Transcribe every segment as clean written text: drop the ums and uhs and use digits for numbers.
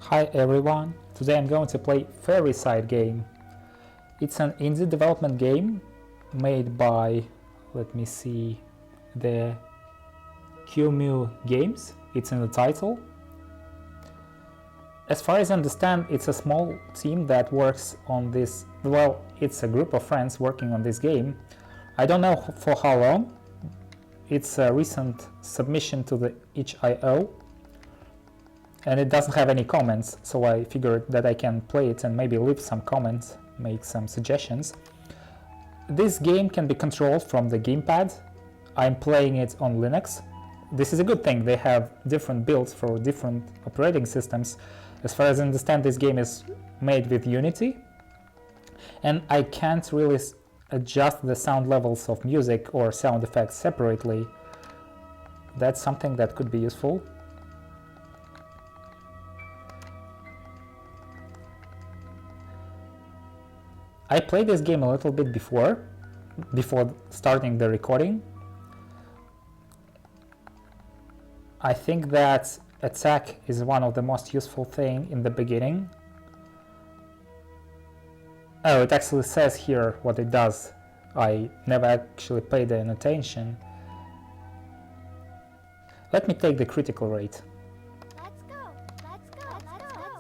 Hi everyone, today I'm going to play Fairyside game. It's an indie development game made by, let me see, the Kiyummi games. It's in the title. As far as I understand, it's a small team that works on this, well, it's a group of friends working on this game. I don't know for how long. It's a recent submission to the itch.io. And it doesn't have any comments, so I figured that I can play it and maybe leave some comments, make some suggestions. This game can be controlled from the gamepad. I'm playing it on Linux. This is a good thing, they have different builds for different operating systems. As far as I understand, this game is made with Unity, and I can't really adjust the sound levels of music or sound effects separately. That's something that could be useful. I played this game a little bit before starting the recording. I think that attack is one of the most useful thing in the beginning. Oh, it actually says here what it does. I never actually paid any attention. Let me take the critical rate. Let's go. Let's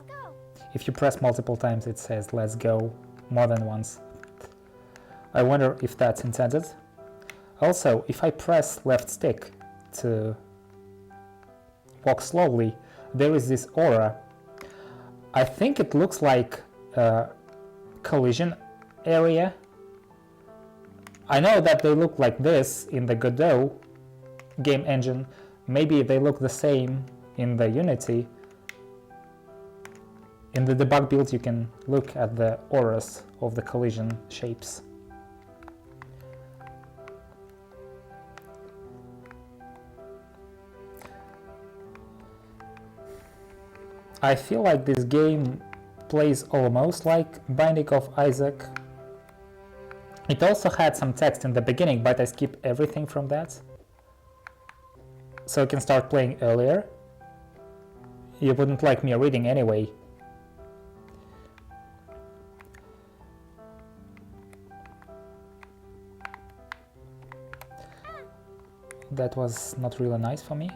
go. If you press multiple times, it says let's go. More than once. I wonder if that's intended. Also, if I press left stick to walk slowly, there is this aura. I think it looks like a collision area. I know that they look like this in the Godot game engine. Maybe they look the same in the Unity. In the debug build you can look at the auras of the collision shapes. I feel like this game plays almost like Binding of Isaac. It also had some text in the beginning, but I skipped everything from that. So I can start playing earlier. You wouldn't like me reading anyway. That was not really nice for me.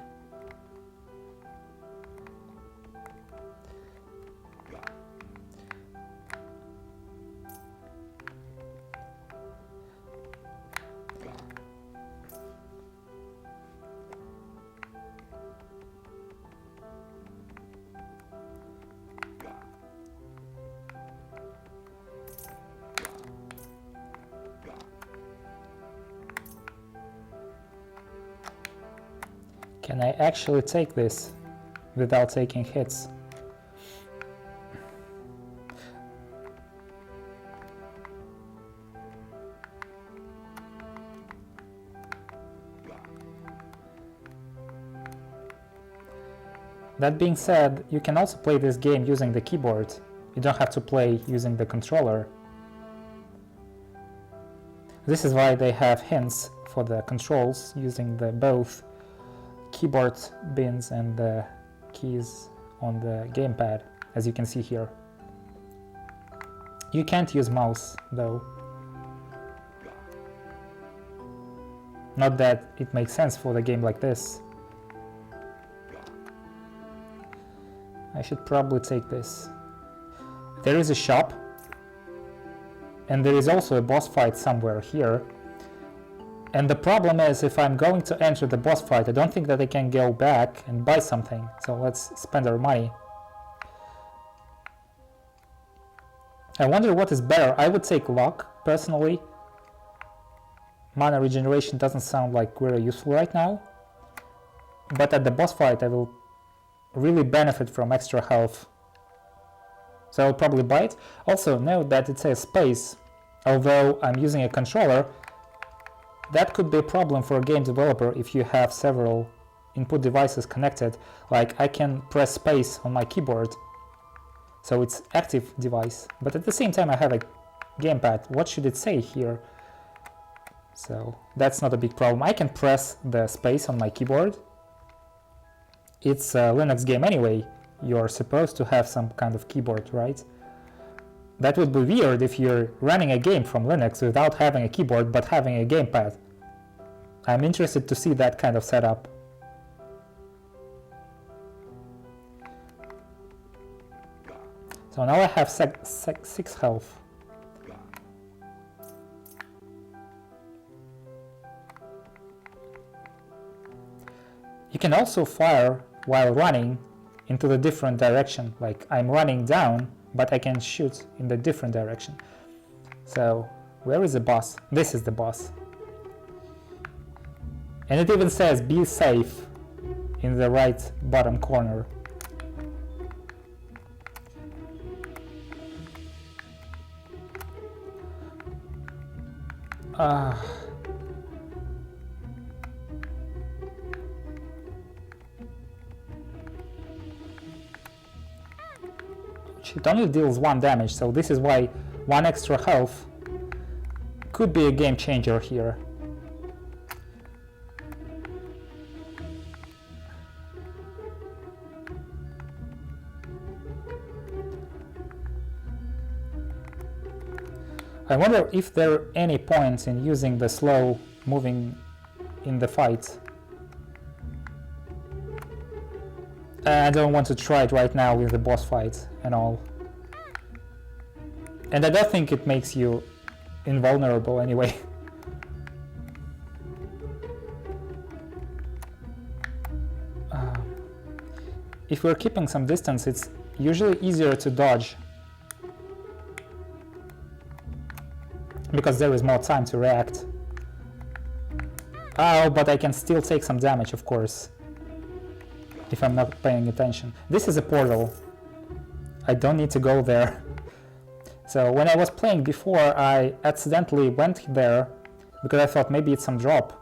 Can I actually take this without taking hits? That being said, you can also play this game using the keyboard. You don't have to play using the controller. This is why they have hints for the controls using the both keyboard bins and the keys on the gamepad, as you can see here. You can't use mouse though. Not that it makes sense for the game like this. I should probably take this. There is a shop, and there is also a boss fight somewhere here. And the problem is, if I'm going to enter the boss fight, I don't think that I can go back and buy something. So let's spend our money. I wonder what is better. I would take luck, personally. Mana regeneration doesn't sound like very useful right now. But at the boss fight, I will really benefit from extra health. So I'll probably buy it. Also, note that it says space. Although I'm using a controller, that could be a problem for a game developer if you have several input devices connected. Like, I can press space on my keyboard, so it's active device, but at the same time I have a gamepad. What should it say here? So that's not a big problem. I can press the space on my keyboard. It's a Linux game anyway, you're supposed to have some kind of keyboard, right? That would be weird if you're running a game from Linux without having a keyboard but having a gamepad. I'm interested to see that kind of setup. So now I have 6 health. You can also fire while running into the different direction, like I'm running down, but I can shoot in the different direction. So where is the boss? This is the boss. And it even says be safe in the right bottom corner. It only deals 1 damage, so this is why 1 extra health could be a game changer here. I wonder if there are any points in using the slow moving in the fight. I don't want to try it right now with the boss fight and all. And I don't think it makes you invulnerable anyway. If we're keeping some distance, it's usually easier to dodge, because there is more time to react. Oh, but I can still take some damage, of course, if I'm not paying attention. This is a portal. I don't need to go there. So when I was playing before, I accidentally went there because I thought maybe it's some drop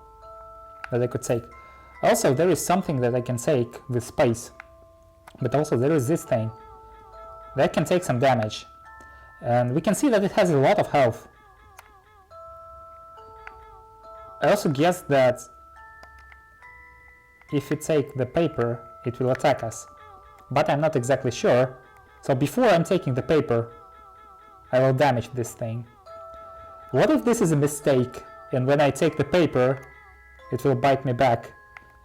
that I could take. Also, there is something that I can take with space, but also there is this thing that can take some damage, and we can see that it has a lot of health. I also guess that if we take the paper, it will attack us, but I'm not exactly sure. So before I'm taking the paper, I will damage this thing. What if this is a mistake, and when I take the paper, it will bite me back?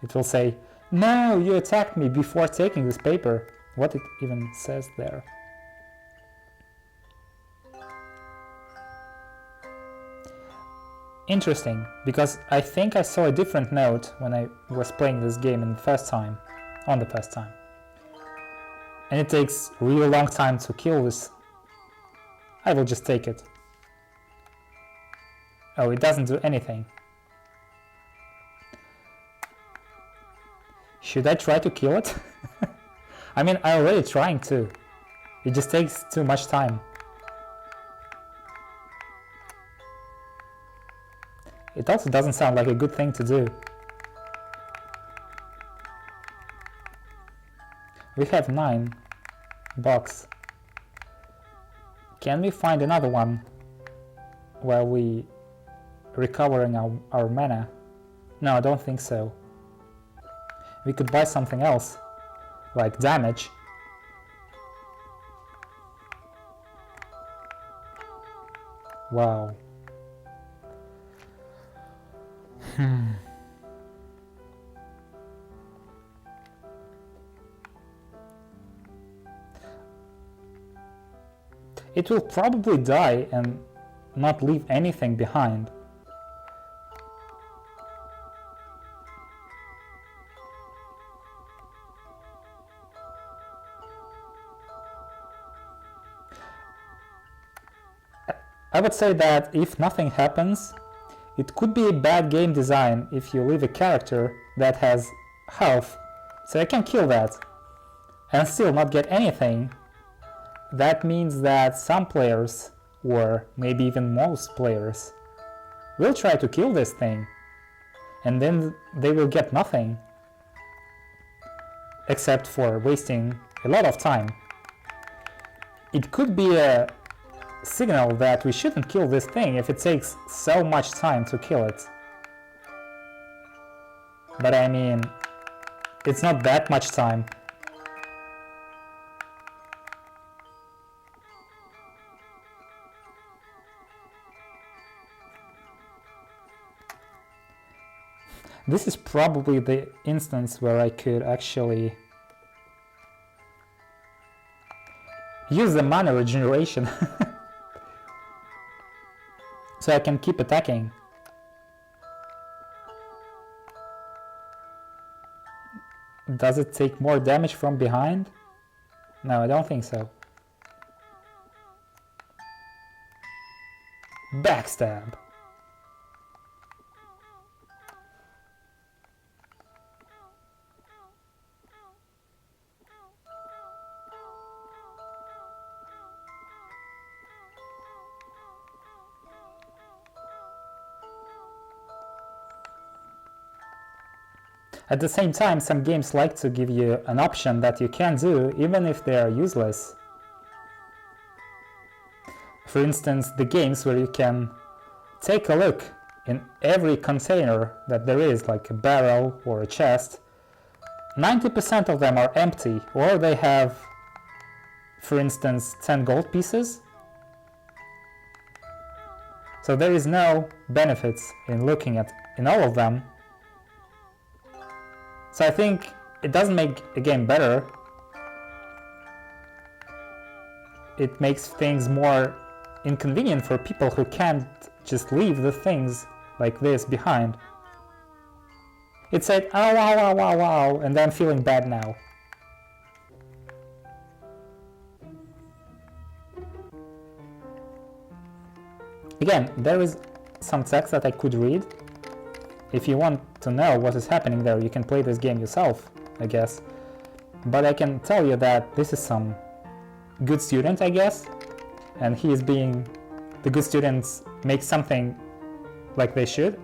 It will say, no, you attacked me before taking this paper. What it even says there. Interesting, because I think I saw a different note when I was playing this game on the first time. And it takes a really long time to kill this. I will just take it. Oh, it doesn't do anything. Should I try to kill it? I mean, I'm already trying to. It just takes too much time. It also doesn't sound like a good thing to do. We have 9 bucks. Can we find another one while we recovering our mana? No, I don't think so. We could buy something else, like damage. Wow. It will probably die and not leave anything behind. I would say that if nothing happens, it could be a bad game design if you leave a character that has health, so I can kill that and still not get anything. That means that some players, or maybe even most players, will try to kill this thing, and then they will get nothing, except for wasting a lot of time. It could be a signal that we shouldn't kill this thing if it takes so much time to kill it. But I mean, it's not that much time. This is probably the instance where I could actually use the mana regeneration so I can keep attacking. Does it take more damage from behind? No, I don't think so. Backstab. At the same time, some games like to give you an option that you can do even if they are useless. For instance, the games where you can take a look in every container that there is, like a barrel or a chest. 90% of them are empty, or they have, for instance, 10 gold pieces. So there is no benefits in looking in all of them. So I think it doesn't make a game better. It makes things more inconvenient for people who can't just leave the things like this behind. It said, ow, ow, ow, ow, ow, and I'm feeling bad now. Again, there is some text that I could read. If you want to know what is happening there, you can play this game yourself, I guess. But I can tell you that this is some good student, I guess, and he is being... the good students make something like they should.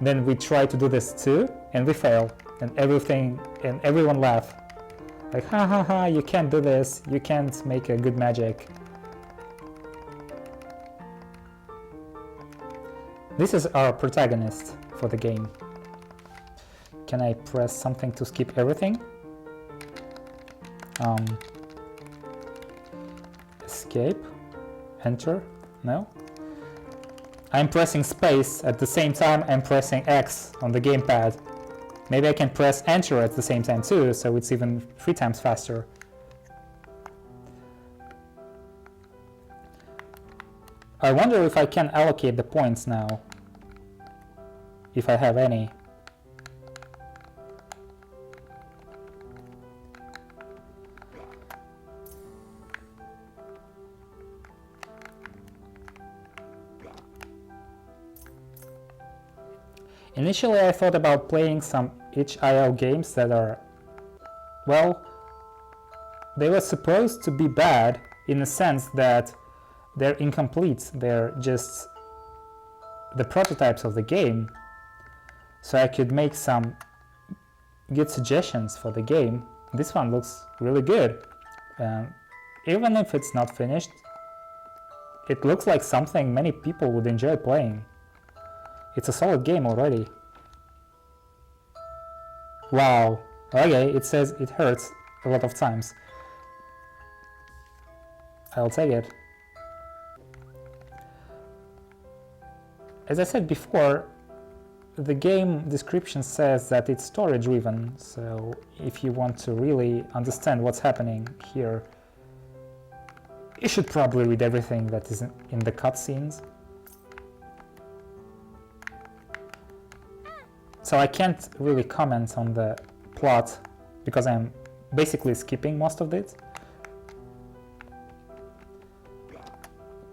Then we try to do this too, and we fail, and everyone laugh. Like, ha ha ha, you can't do this, you can't make a good magic. This is our protagonist for the game. Can I press something to skip everything? Escape? Enter? No? I'm pressing space at the same time I'm pressing X on the gamepad. Maybe I can press enter at the same time too, so it's even 3 times faster. I wonder if I can allocate the points now. If I have any. Initially I thought about playing some itch.io games that are, well, they were supposed to be bad in the sense that they're incomplete, they're just the prototypes of the game, so I could make some good suggestions for the game. This one looks really good, even if it's not finished, it looks like something many people would enjoy playing. It's a solid game already. Wow, okay, it says it hurts a lot of times. I'll take it. As I said before, the game description says that it's story driven, so if you want to really understand what's happening here, you should probably read everything that is in the cutscenes. So I can't really comment on the plot because I'm basically skipping most of it.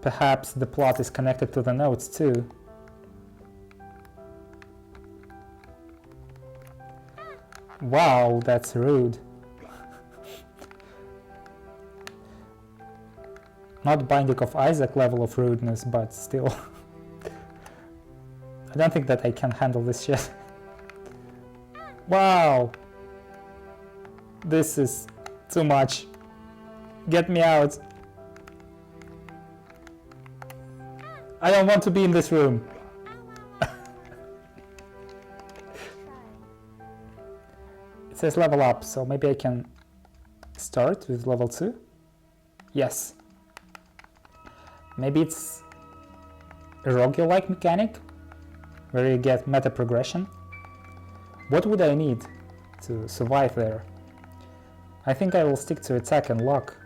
Perhaps the plot is connected to the notes too. Wow, that's rude. Not Binding of Isaac level of rudeness, but still. I don't think that I can handle this shit. Wow! This is too much. Get me out. I don't want to be in this room. It says level up, so maybe I can start with level 2? Yes. Maybe it's a roguelike mechanic, where you get meta progression. What would I need to survive there? I think I will stick to attack and luck.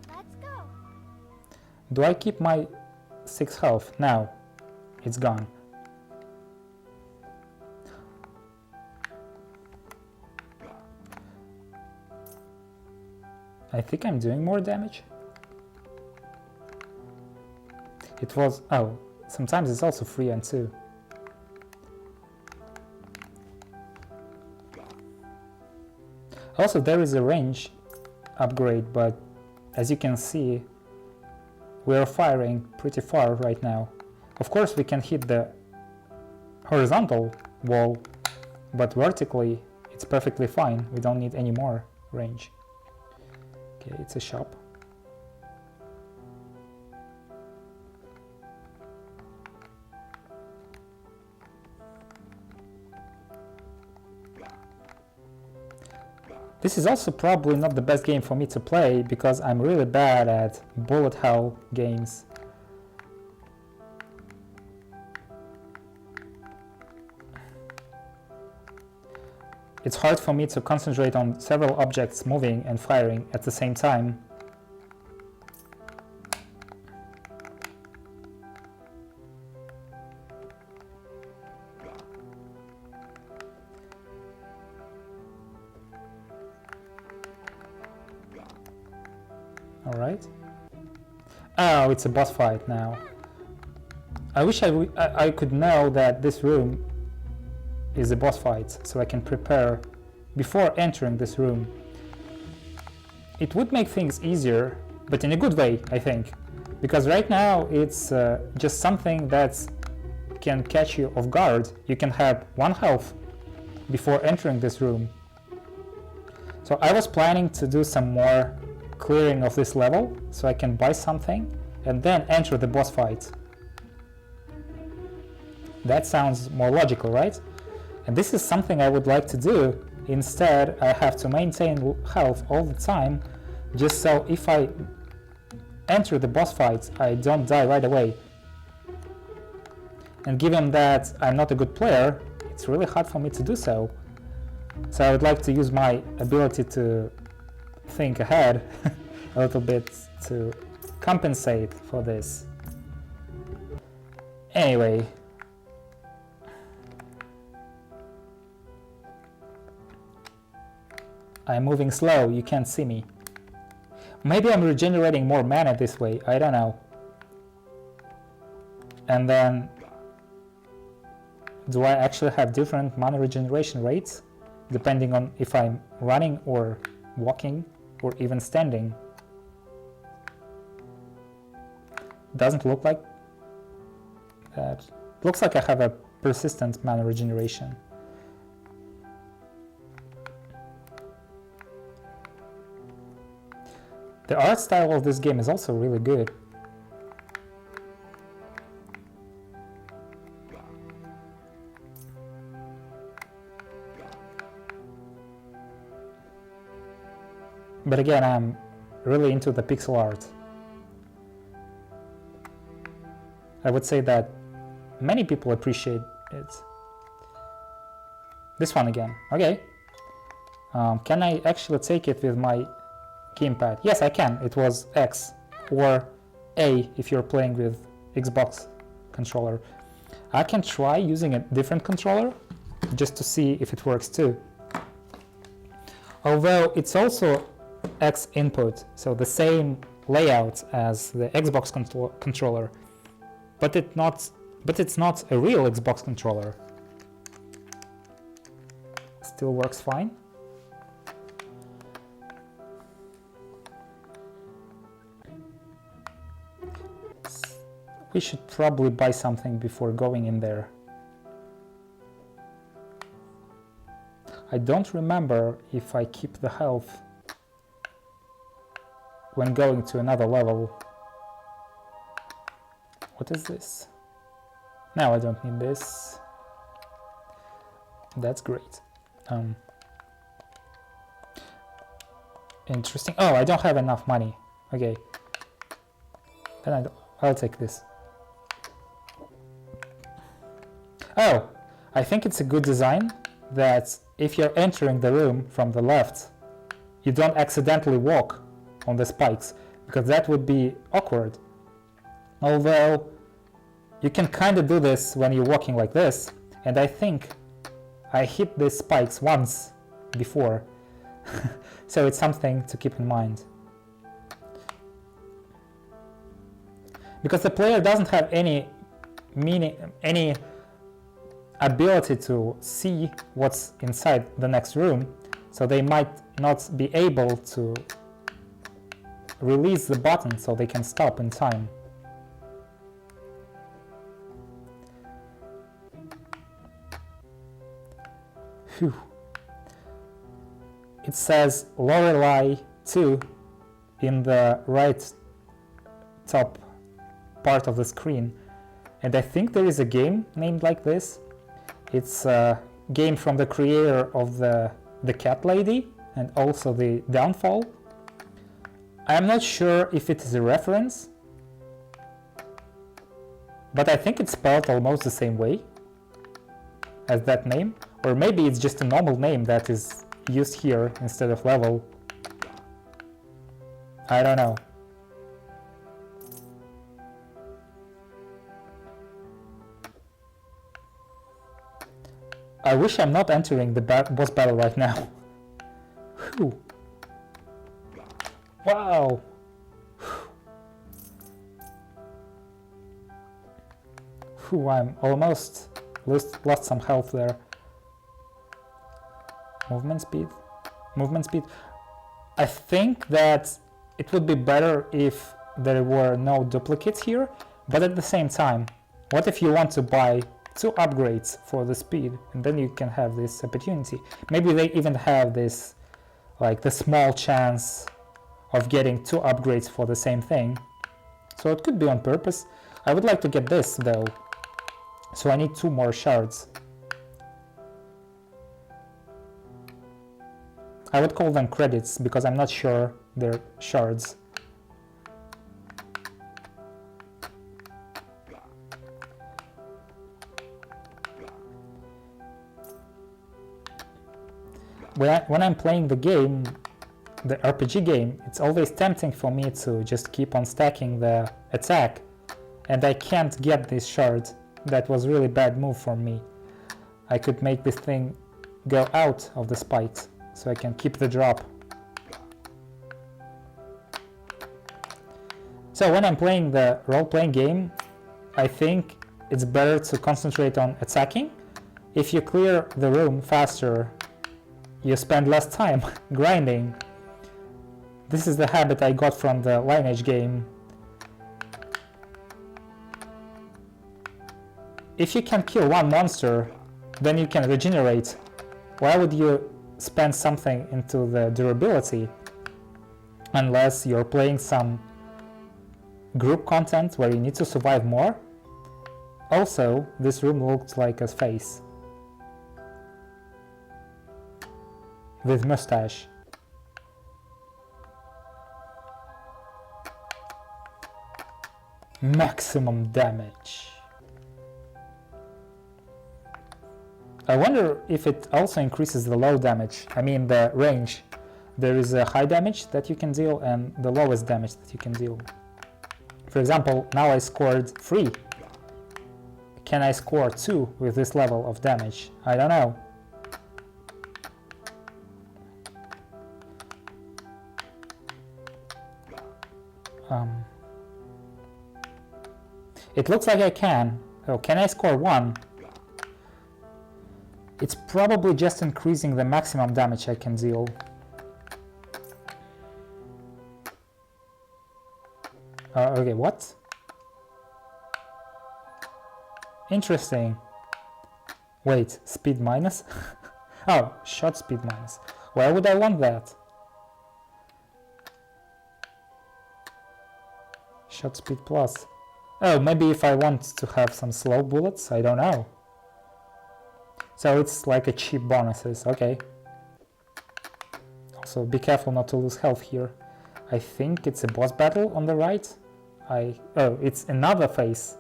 Let's go. Do I keep my 6 health? No, it's gone. I think I'm doing more damage. It was... oh, sometimes it's also 3 and 2. Also, there is a range upgrade, but as you can see, we are firing pretty far right now. Of course, we can hit the horizontal wall, but vertically it's perfectly fine. We don't need any more range. Okay, it's a shop. This is also probably not the best game for me to play because I'm really bad at bullet hell games. It's hard for me to concentrate on several objects moving and firing at the same time. Alright. Oh, it's a boss fight now. I wish I could know that this room is a boss fight, so I can prepare before entering this room. It would make things easier, but in a good way, I think. Because right now it's just something that can catch you off guard. You can have 1 health before entering this room. So I was planning to do some more clearing of this level, so I can buy something and then enter the boss fight. That sounds more logical, right? And this is something I would like to do. Instead, I have to maintain health all the time, just so if I enter the boss fight, I don't die right away. And given that I'm not a good player, it's really hard for me to do so. So I would like to use my ability to think ahead a little bit to compensate for this. Anyway, I'm moving slow, you can't see me. Maybe I'm regenerating more mana this way, I don't know. And then, do I actually have different mana regeneration rates, depending on if I'm running or walking or even standing? Doesn't look like that. Looks like I have a persistent mana regeneration. The art style of this game is also really good. But again, I'm really into the pixel art. I would say that many people appreciate it. This one again, okay. Can I actually take it with my gamepad? Yes, I can. It was X or A if you're playing with Xbox controller. I can try using a different controller just to see if it works too. Although it's also X input, so the same layout as the Xbox controller, but it's not a real Xbox controller. Still works fine. We should probably buy something before going in there. I don't remember if I keep the health when going to another level. What is this? No, I don't need this. That's great. Interesting. Oh, I don't have enough money. Okay. Then I'll take this. Oh, I think it's a good design that if you're entering the room from the left, you don't accidentally walk on the spikes, because that would be awkward. Although you can kind of do this when you're walking like this, and I think I hit these spikes once before, so it's something to keep in mind. Because the player doesn't have any ability to see what's inside the next room, so they might not be able to release the button so they can stop in time. Phew. It says Lorelei 2 in the right top part of the screen, and I think there is a game named like this. It's a game from the creator of the Cat Lady and also the Downfall. I'm not sure if it is a reference, but I think it's spelled almost the same way as that name, or maybe it's just a normal name that is used here instead of level. I don't know. I wish I'm not entering the boss battle right now. Whew. Wow. Whew, I'm almost lost some health there. Movement speed. I think that it would be better if there were no duplicates here, but at the same time, what if you want to buy 2 upgrades for the speed, and then you can have this opportunity. Maybe they even have this, like the small chance of getting 2 upgrades for the same thing. So it could be on purpose. I would like to get this though. So I need 2 more shards. I would call them credits because I'm not sure they're shards. When I'm playing the game, the RPG game, it's always tempting for me to just keep on stacking the attack, and I can't get this shard. That was really bad move for me. I could make this thing go out of the spikes, so I can keep the drop. So when I'm playing the role-playing game, I think it's better to concentrate on attacking. If you clear the room faster, you spend less time grinding. This is the habit I got from the Lineage game. If you can kill one monster, then you can regenerate. Why would you spend something into the durability unless you're playing some group content where you need to survive more? Also, this room looks like a face with mustache. Maximum damage. I wonder if it also increases the low damage. I mean the range. There is a high damage that you can deal and the lowest damage that you can deal. For example, now I scored 3. Can I score 2 with this level of damage? I don't know. It looks like I can. Oh, can I score 1? It's probably just increasing the maximum damage I can deal. Okay, what? Interesting. Wait, speed minus? Oh, shot speed minus. Why would I want that? Shot speed plus. Oh, maybe if I want to have some slow bullets, I don't know. So it's like a cheap bonuses, okay. Also be careful not to lose health here. I think it's a boss battle on the right. Oh, it's another face.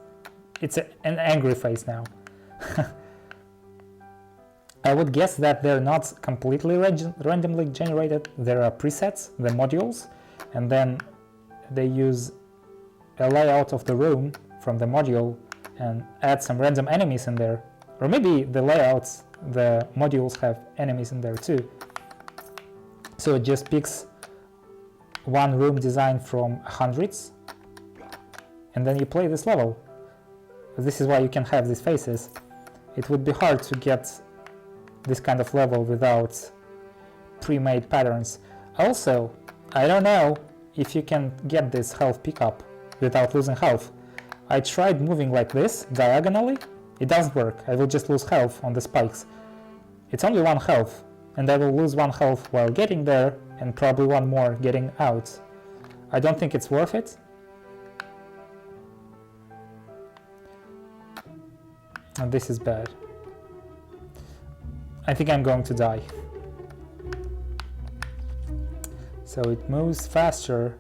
It's an angry face now. I would guess that they're not completely randomly generated. There are presets, the modules, and then they use a layout of the room from the module and add some random enemies in there. Or maybe the layouts, the modules have enemies in there too. So it just picks one room design from hundreds, and then you play this level. This is why you can have these faces. It would be hard to get this kind of level without pre-made patterns. Also, I don't know if you can get this health pickup without losing health. I tried moving like this, diagonally. It doesn't work. I will just lose health on the spikes. It's only 1 health, and I will lose 1 health while getting there, and probably 1 more getting out. I don't think it's worth it. And this is bad. I think I'm going to die. So it moves faster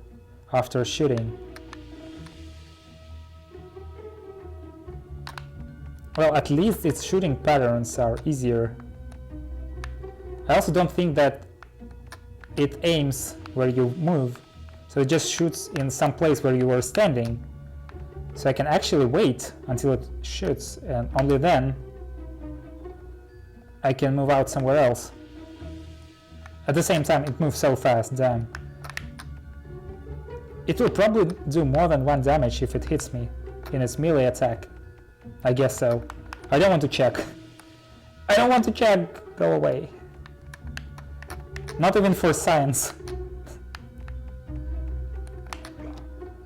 after shooting. Well, at least its shooting patterns are easier. I also don't think that it aims where you move, so it just shoots in some place where you were standing. So I can actually wait until it shoots, and only then I can move out somewhere else. At the same time, it moves so fast, damn. It will probably do more than 1 damage if it hits me in its melee attack. I guess so. I don't want to check. I don't want to check! Go away. Not even for science.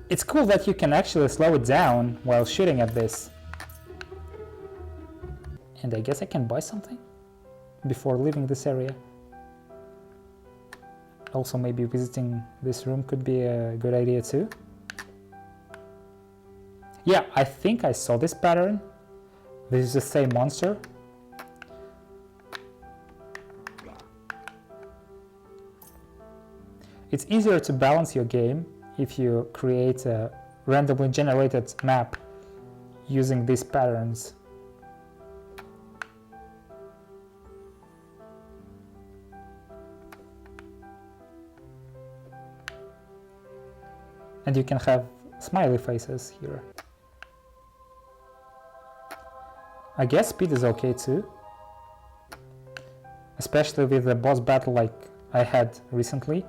It's cool that you can actually slow it down while shooting at this. And I guess I can buy something before leaving this area. Also, maybe visiting this room could be a good idea too. Yeah, I think I saw this pattern. This is the same monster. It's easier to balance your game if you create a randomly generated map using these patterns. And you can have smiley faces here. I guess speed is okay too, especially with the boss battle like I had recently.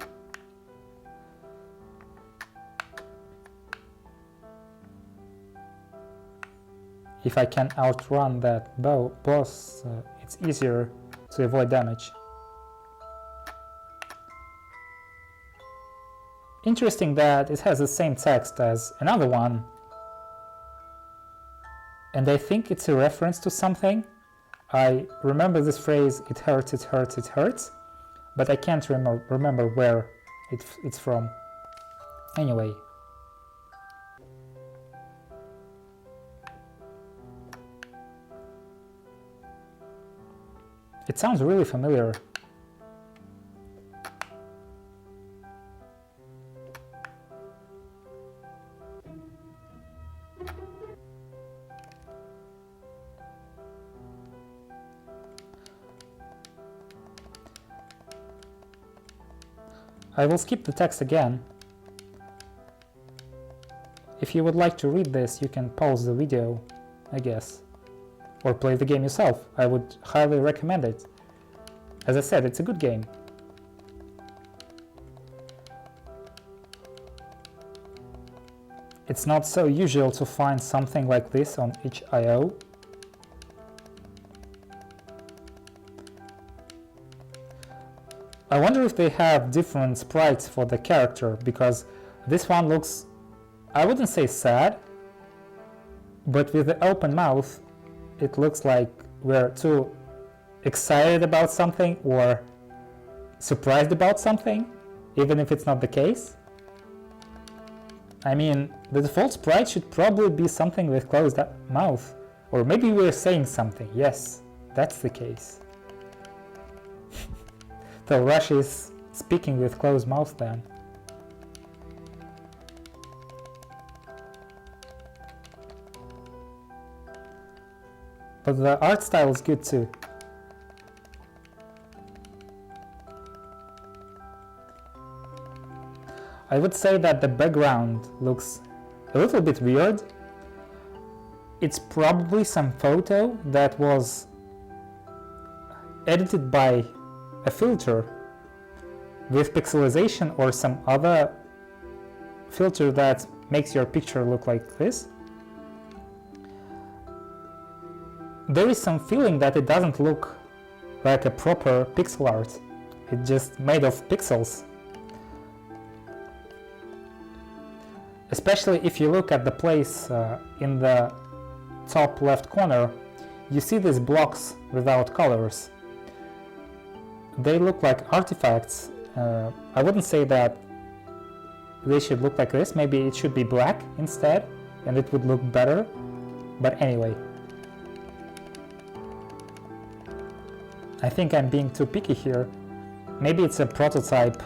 If I can outrun that boss, it's easier to avoid damage. Interesting that it has the same text as another one, and I think it's a reference to something. I remember this phrase, it hurts, it hurts, it hurts, but I can't remember where it's from. Anyway. It sounds really familiar. I will skip the text again. If you would like to read this, you can pause the video, I guess. Or play the game yourself. I would highly recommend it. As I said, it's a good game. It's not so usual to find something like this on itch.io. I wonder if they have different sprites for the character, because this one looks, I wouldn't say sad, but with the open mouth it looks like we're too excited about something or surprised about something, even if it's not the case. I mean, the default sprite should probably be something with closed mouth, or maybe we're saying something. Yes, that's the case. So Rush is speaking with closed mouth then. But the art style is good too. I would say that the background looks a little bit weird. It's probably some photo that was edited by a filter with pixelization or some other filter that makes your picture look like this. There is some feeling that it doesn't look like a proper pixel art. It's just made of pixels. Especially if you look at the place in the top left corner, you see these blocks without colors. They look like artifacts. I wouldn't say that they should look like this. Maybe it should be black instead and it would look better. But anyway, I think I'm being too picky here. Maybe it's a prototype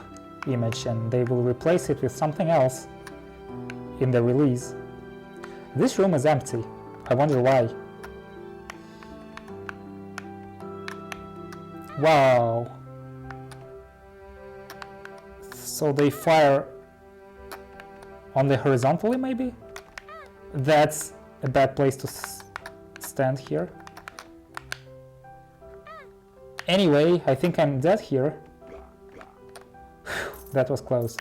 image and they will replace it with something else in the release. This room is empty. I wonder why. Wow. So they fire on the horizontally, maybe? That's a bad place to stand here. Anyway, I think I'm dead here. That was close.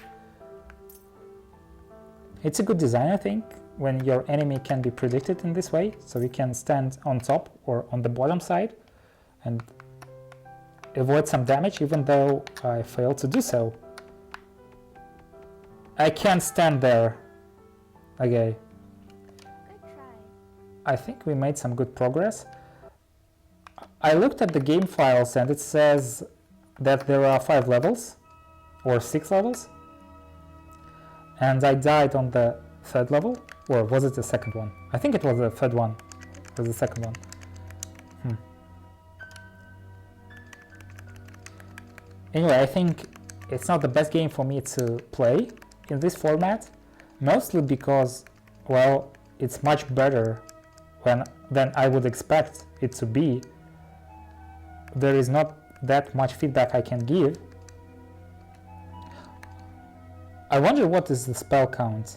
It's a good design, I think, when your enemy can be predicted in this way, so you can stand on top or on the bottom side and avoid some damage, even though I failed to do so. I can't stand there. Okay. Good try. I think we made some good progress. I looked at the game files and it says that there are 5 levels or 6 levels, and I died on the 3rd level, or was it the 2nd one? I think it was the 3rd one, it was the 2nd one. Anyway, I think it's not the best game for me to play in this format, mostly because, well, it's much better than I would expect it to be. There is not that much feedback I can give. I wonder what is the spell count,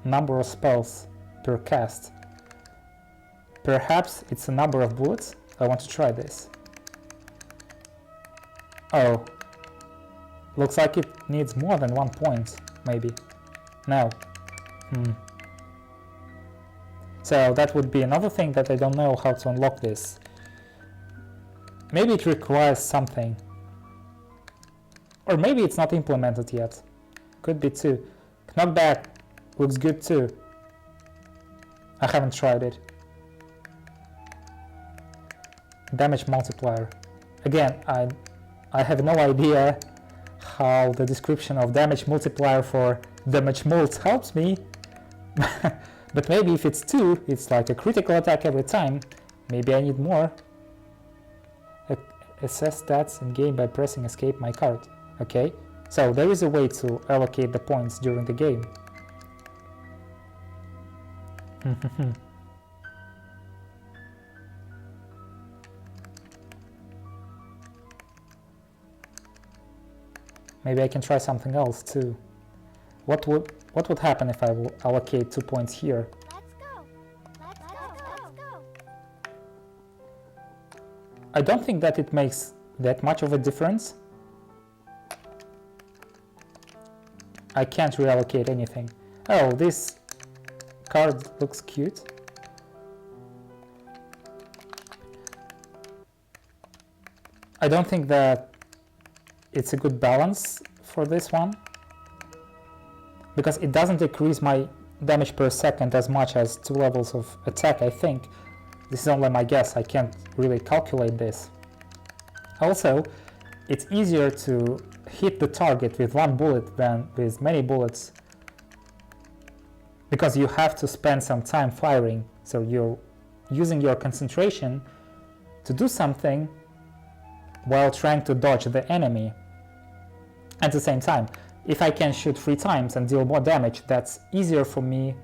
number of spells per cast. Perhaps it's a number of bullets. I want to try this. Oh, looks like it needs more than 1 point, maybe. No. So that would be another thing that I don't know how to unlock this. Maybe it requires something. Or maybe it's not implemented yet. Could be too. Knockback looks good too. I haven't tried it. Damage multiplier. Again, I have no idea how the description of damage multiplier for damage mults helps me. But maybe if it's 2, it's like a critical attack every time. Maybe I need more. Assess stats in game by pressing escape my card. Okay, so there is a way to allocate the points during the game. Maybe I can try something else too. What would happen if I will allocate 2 points here? Let's go. Let's go. Let's go. I don't think that it makes that much of a difference. I can't reallocate anything. Oh, this card looks cute. I don't think that it's a good balance for this one, because it doesn't decrease my damage per second as much as 2 levels of attack, I think. This is only my guess, I can't really calculate this. Also, it's easier to hit the target with 1 bullet than with many bullets, because you have to spend some time firing, so you're using your concentration to do something while trying to dodge the enemy. At the same time, if I can shoot 3 times and deal more damage, that's easier for me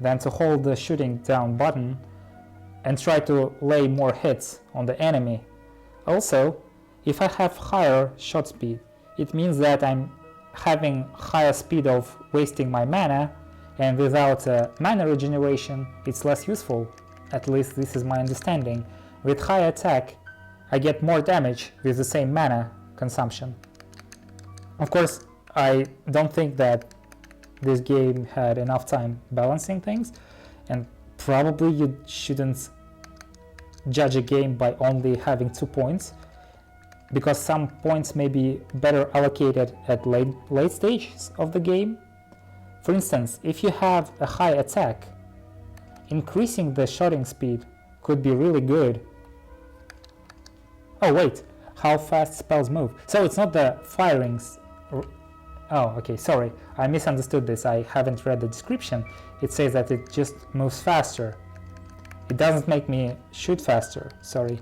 than to hold the shooting down button and try to lay more hits on the enemy. Also, if I have higher shot speed, it means that I'm having higher speed of wasting my mana, and without mana regeneration it's less useful. At least this is my understanding. With high attack I get more damage with the same mana consumption. Of course, I don't think that this game had enough time balancing things, and probably you shouldn't judge a game by only having 2 points, because some points may be better allocated at late stages of the game. For instance, if you have a high attack, increasing the shooting speed could be really good. Oh wait, how fast spells move. So it's not the firings. Oh, okay, sorry, I misunderstood this. I haven't read the description. It says that it just moves faster. It doesn't make me shoot faster, sorry.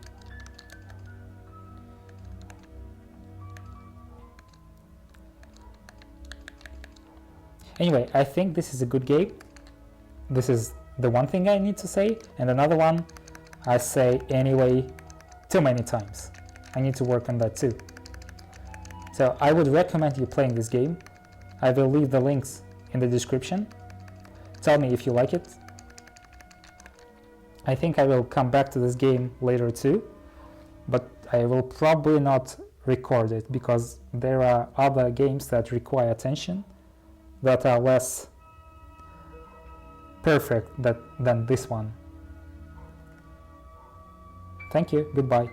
Anyway, I think this is a good game. This is the one thing I need to say, and another one I say anyway too many times. I need to work on that too. So I would recommend you playing this game. I will leave the links in the description. Tell me if you like it. I think I will come back to this game later too, but I will probably not record it because there are other games that require attention that are less perfect than this one. Thank you, goodbye.